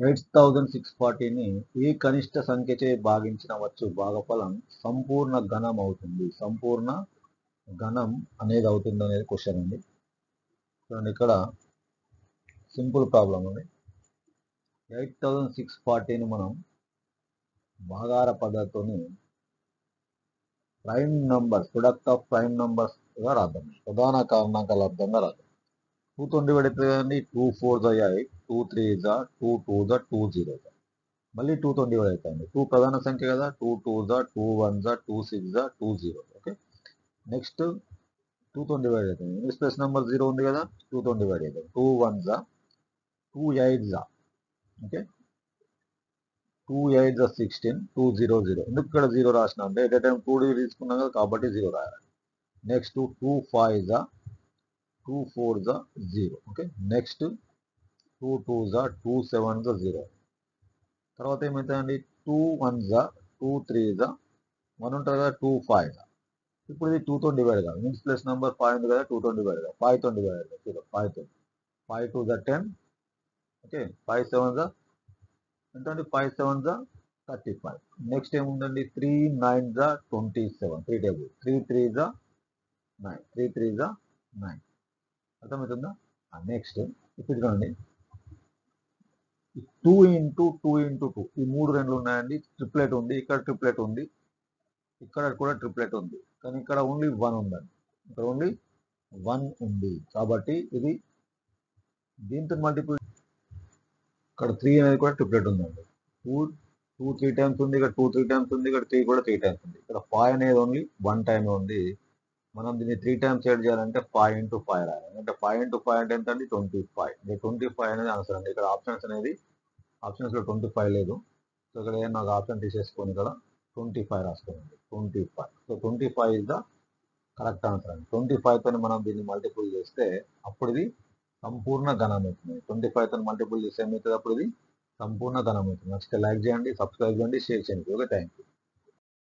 8640ని ఈ కనిష్ట సంఖ్యచే భాగించిన వచ్చు భాగఫలం సంపూర్ణ ఘనం అవుతుంది. సంపూర్ణ ఘనం అనేది అవుతుంది అనేది క్వశ్చన్ అండి. చూడండి ఇక్కడ సింపుల్ ప్రాబ్లం అండి. 8640ని మనం భాగార పద్ధతితోని prime numbers, product of prime numbers గా రాద్దాం. ప్రధాన కారణాంకాల అర్థంగా రాద్దాం. 2తో డివైడ్ అవుతుంది కదండి. 2 4 8, 2 3 2 2 2 0. మళ్ళీ 2తో డివైడ్ అవుతుంది. 2 ప్రధాన సంఖ్య కదా. 2 2 2 1 2 6 2 0. ఓకే. నెక్స్ట్ 2తో డివైడ్ అవుతుంది. ఇంగ్లీష్ ప్లస్ నెంబర్ 0 ఉంది కదా. 2తో డివైడ్ అవుతుంది. 2 1 2 8. ఓకే. 2 8 16, 2 0 0. ఎందుకు ఇక్కడ 0 రాసిన అంటే ఎట్ టైం 2 తీసుకున్నాం కదా కాబట్టి 0 రాయాలి. నెక్స్ట్ 2 5 2 4 0. ఓకే. నెక్స్ట్ 2 2 2 7 0. తర్వాత ఏమవుతుందండి 2 1 2 3 1 ఉంటుంది కదా. 2 5. ఇప్పుడు ఇది 2తో డివైడ్ కాదు. మీన్స్ ప్లస్ నెంబర్ 5 ఉంది కదా. 2తో డివైడ్ కాదు. 5తో డివైడ్ కాదు. 5తో 5 2 10. ఓకే. 5 7 ఎంత అండి. 5 7 35. నెక్స్ట్ ఏముందండి 3 9 27. 3 టేబుల్ 3 3 9. 3 3 9. అర్థమవుతుందా. నెక్స్ట్ ఇప్పుడు చూడండి 2 ఇంటూ 2 ఇంటూ 2 ఈ 3 రెండ్లు ఉన్నాయండి. ట్రిప్లెట్ ఉంది. ఇక్కడ ట్రిప్లెట్ ఉంది. ఇక్కడ కూడా ట్రిప్లెట్ ఉంది. కానీ ఇక్కడ ఓన్లీ 1 ఉందండి. ఇక్కడ ఓన్లీ 1 ఉంది కాబట్టి ఇది దీంతో మల్టిపుల్. ఇక్కడ 3 అనేది కూడా ట్రిప్లెట్ ఉందండి. 2 3 టైమ్స్ ఉంది. ఇక్కడ 2 3 టైమ్స్ ఉంది. ఇక్కడ 3 కూడా 3 టైమ్స్ ఉంది. ఇక్కడ 5 అనేది ఓన్లీ 1 టైమ్ ఉంది. మనం దీన్ని 3 టైమ్స్ యాడ్ చేయాలంటే 5 ఇంటూ 5 రాయాలి. అంటే 5 ఇంటూ 5 అంటే ఎంత అండి 25. 25 అనేది ఆన్సర్ అండి. ఇక్కడ ఆప్షన్స్ అనేది ఆప్షన్స్లో 25 లేదు. సో ఇక్కడ నాకు ఆప్షన్ తీసేసుకొని ఇక్కడ 25 రాసుకోండి. 25. So 25 is the correct answer అండి. 25తో మనం దీన్ని మల్టిపుల్ చేస్తే అప్పుడు ఇది సంపూర్ణ ఘనం అవుతుంది. 25తో మల్టిపుల్ చేస్తే ఏమవుతుంది అప్పుడు ఇది సంపూర్ణ ఘనం అవుతుంది. నెక్స్ట్ లైక్ చేయండి, సబ్స్క్రైబ్ చేయండి, షేర్ చేయండి. ఓకే. Thank you.